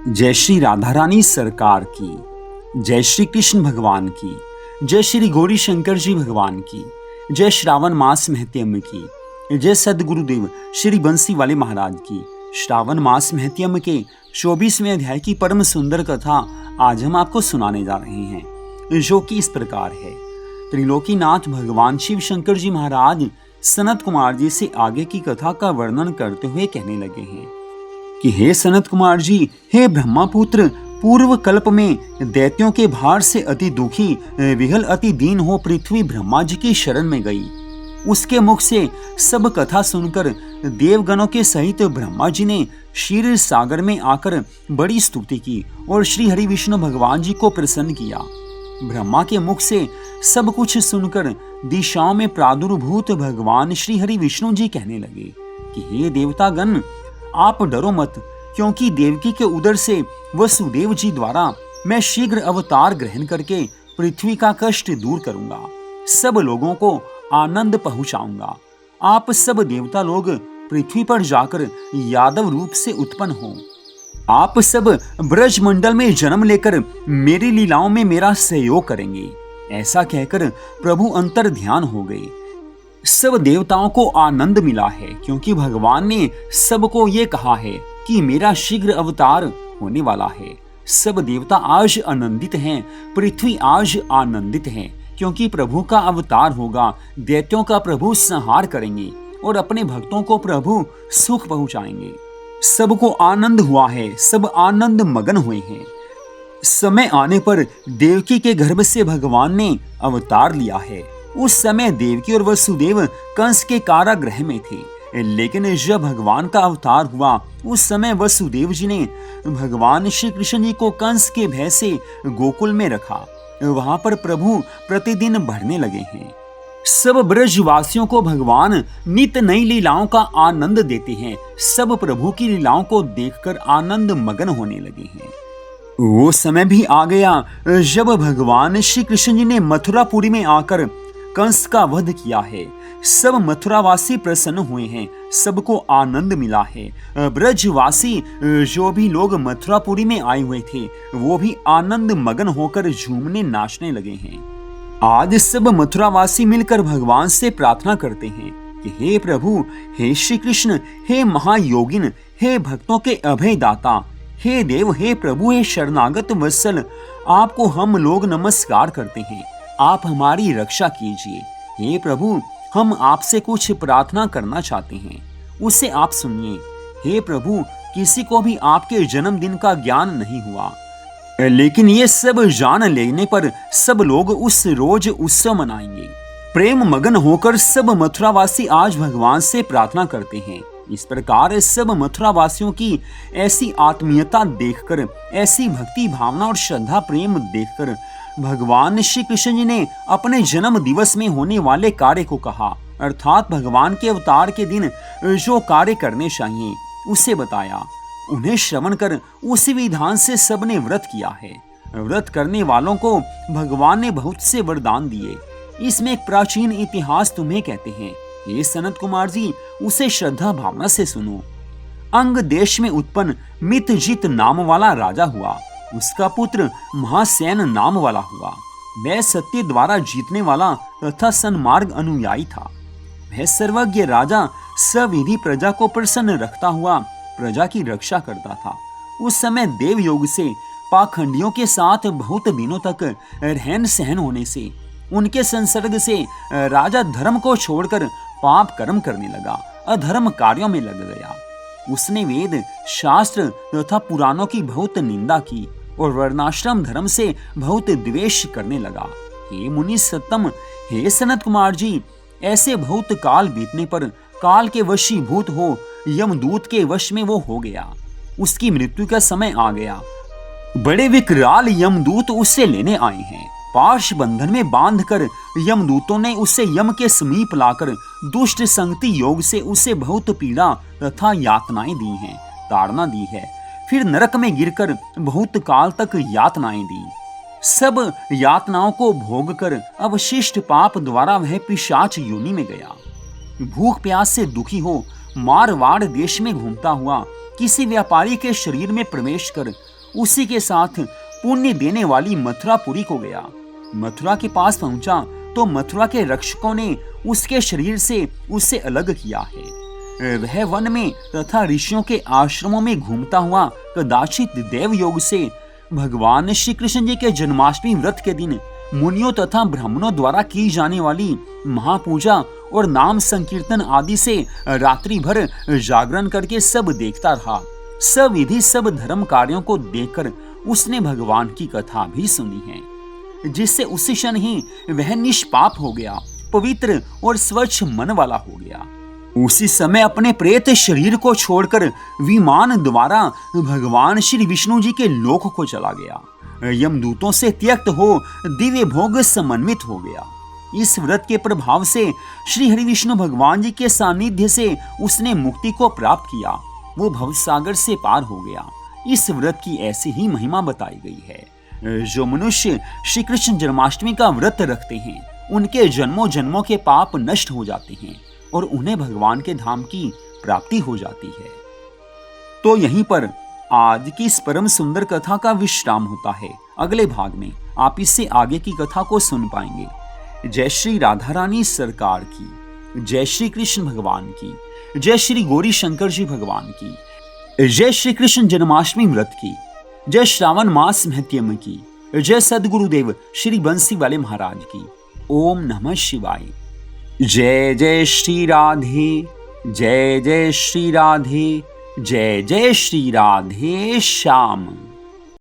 जय श्री राधा रानी सरकार की, जय श्री कृष्ण भगवान की, जय श्री गौरी शंकर जी भगवान की, जय श्रावण मास महत्यम की, जय सदगुरुदेव श्री बंसी वाले महाराज की। श्रावण मास महत्यम के 24वें अध्याय की परम सुंदर कथा आज हम आपको सुनाने जा रहे हैं, जो कि इस प्रकार है। त्रिलोकीनाथ भगवान शिव शंकर जी महाराज सनत कुमार जी से आगे की कथा का वर्णन करते हुए कहने लगे हैं कि हे सनत कुमार जी, हे ब्रह्मापुत्र, पूर्व कल्प में दैत्यों के भार से अति दुखी विहल अति दीन हो पृथ्वी ब्रह्मा जी की शरण में गई। उसके मुख से सब कथा सुनकर देवगणों के सहित ब्रह्मा जी ने क्षीर सागर में आकर बड़ी स्तुति की और श्री हरि विष्णु भगवान जी को प्रसन्न किया। ब्रह्मा के मुख से सब कुछ सुनकर दिशाओं में प्रादुर्भूत भगवान श्री हरि विष्णु जी कहने लगे कि हे देवतागण, आप डरो मत, क्योंकि देवकी के उदर से वसुदेव जी द्वारा मैं शीघ्र अवतार ग्रहण करके पृथ्वी का कष्ट दूर करूंगा, सब लोगों को आनंद पहुंचाऊंगा। आप सब देवता लोग पृथ्वी पर जाकर यादव रूप से उत्पन्न हो। आप सब ब्रज मंडल में जन्म लेकर मेरी लीलाओं में मेरा सहयोग करेंगे। ऐसा कहकर प्रभु अंतर ध्यान हो गए। सब देवताओं को आनंद मिला है, क्योंकि भगवान ने सबको ये कहा है कि मेरा शीघ्र अवतार होने वाला है। सब देवता आज आनंदित हैं, पृथ्वी आज आनंदित है, क्योंकि प्रभु का अवतार होगा। दैत्यों का प्रभु संहार करेंगे और अपने भक्तों को प्रभु सुख पहुंचाएंगे। सबको आनंद हुआ है, सब आनंद मगन हुए हैं। समय आने पर देवकी के गर्भ से भगवान ने अवतार लिया है। उस समय देवकी और वसुदेव कंस के कारागृह में थे, लेकिन जब भगवान का अवतार हुआ उस समय वसुदेव जी ने भगवान श्री कृष्ण जी को कंस के भय से गोकुल में रखा। वहां पर प्रभु प्रतिदिन बढ़ने लगे हैं। सब ब्रजवासियों को भगवान नित्य नई लीलाओं का आनंद देते हैं। सब प्रभु की लीलाओं को देखकर आनंद मगन होने लगे हैं। वो समय भी आ गया जब भगवान श्री कृष्ण जी ने मथुरापुरी में आकर कंस का वध किया है। सब मथुरावासी प्रसन्न हुए हैं, सबको आनंद मिला है। ब्रजवासी जो भी लोग मथुरापुरी में आए हुए थे वो भी आनंद मगन होकर झूमने नाचने लगे हैं। आज सब मथुरावासी मिलकर भगवान से प्रार्थना करते हैं कि हे प्रभु, हे श्री कृष्ण, हे महायोगिन, हे भक्तों के अभय दाता, हे देव, हे प्रभु, हे शरणागत वत्सल, आपको हम लोग नमस्कार करते हैं। आप हमारी रक्षा कीजिए। हे प्रभु, हम आपसे कुछ प्रार्थना करना चाहते हैं, उसे आप सुनिए। हे प्रभु, किसी को भी आपके जन्मदिन का ज्ञान नहीं हुआ, लेकिन ये सब जान लेने पर सब लोग उस रोज उत्सव मनाएंगे। प्रेम मगन होकर सब मथुरावासी आज भगवान से प्रार्थना करते हैं। इस प्रकार सब मथुरावासियों की ऐसी आत्मीयता देखकर, ऐसी भक्ति भावना और श्रद्धा प्रेम देखकर भगवान श्री कृष्ण जी ने अपने जन्म दिवस में होने वाले कार्य को कहा, अर्थात भगवान के अवतार के दिन जो कार्य करने चाहिए उसे बताया। उन्हें श्रवण कर उसी विधान से सबने व्रत किया है। व्रत करने वालों को भगवान ने बहुत से वरदान दिए। इसमें एक प्राचीन इतिहास तुम्हें कहते हैं। ये सनत कुमार जी, उसे श्रद्धा भावना से सुनो। अंग देश में उत्पन्न मितजित नाम वाला राजा हुआ। उसका पुत्र महासेन नाम वाला हुआ। वह सत्य द्वारा जीतने वाला तथा सन्मार्ग अनुयायी था। वह सर्वज्ञ राजा सविधि प्रजा को प्रसन्न रखता हुआ प्रजा की रक्षा करता था। उस समय देव योग से पाखंडियों के साथ बहुत दिनों तक रहन सहन होने से, उनके संसर्ग से राजा धर्म को छोड़कर पाप कर्म करने लगा, अधर्म कार्यों में लग गया। उसने वेद शास्त्र तथा पुराणों की बहुत निंदा की और वर्णाश्रम धर्म से बहुत द्वेष करने लगा। हे मुनि सत्तम, हे सनत कुमार जी, ऐसे बहुत काल बीतने पर काल के वशीभूत हो यमदूत के वश में वो हो गया। उसकी मृत्यु का समय आ गया। बड़े विकराल यमदूत उससे लेने आए हैं। पाश बंधन में बांधकर यमदूतों ने उसे यम के समीप लाकर दुष्ट संगति योग से उसे बहुत पीड़ा तथा यातनाएं दी हैं, ताड़ना दी है। फिर नरक में गिरकर बहुत काल तक यातनाएं दी। सब यातनाओं को भोग कर अवशिष्ट पाप द्वारा वह पिशाच योनि में गया। भूख प्यास से दुखी हो मारवाड़ देश में घूमता हुआ किसी व्यापारी के शरीर में प्रवेश कर उसी के साथ पुण्य देने वाली मथुरापुरी को गया। मथुरा के पास पहुंचा तो मथुरा के रक्षकों ने उसके शरीर से उसे अलग किया है। वह वन में तथा ऋषियों के आश्रमों में घूमता हुआ कदाचित देव योग से भगवान श्री कृष्ण जी के जन्माष्टमी व्रत के दिन मुनियों तथा ब्राह्मणों द्वारा की जाने वाली महापूजा और नाम संकीर्तन आदि से रात्रि भर जागरण करके सब देखता रहा। सब विधि सब धर्म कार्यों को देखकर उसने भगवान की कथा भी सुनी है, जिससे उसी क्षण ही वह निष्पाप हो गया, पवित्र और स्वच्छ मन वाला हो गया। उसी समय अपने प्रेत शरीर को छोड़कर विमान द्वारा भगवान श्री विष्णु जी के लोक को चला गया। यमदूतों से त्यक्त हो दिव्य भोग समन्वित हो गया। इस व्रत के प्रभाव से श्री हरि विष्णु भगवान जी के सानिध्य से उसने मुक्ति को प्राप्त किया। वो भवसागर से पार हो गया। इस व्रत की ऐसी ही महिमा बताई गई है। जो मनुष्य श्री कृष्ण जन्माष्टमी का व्रत रखते हैं उनके जन्मों जन्मों के पाप नष्ट हो जाते हैं और उन्हें भगवान के धाम की प्राप्ति हो जाती है। तो यहीं पर आज की इस परम सुंदर कथा का विश्राम होता है। अगले भाग में आप इससे आगे की कथा को सुन पाएंगे। जय श्री राधा रानी सरकार की, जय श्री कृष्ण भगवान की, जय श्री गौरी शंकर जी भगवान की, जय श्री कृष्ण जन्माष्टमी व्रत की, जय श्रावण मास महत्यम की, जय सदगुरुदेव श्री बंसी वाले महाराज की। ओम नमः शिवाय। जय जय श्री राधे, जय जय श्री राधे, जय जय श्री राधे श्याम।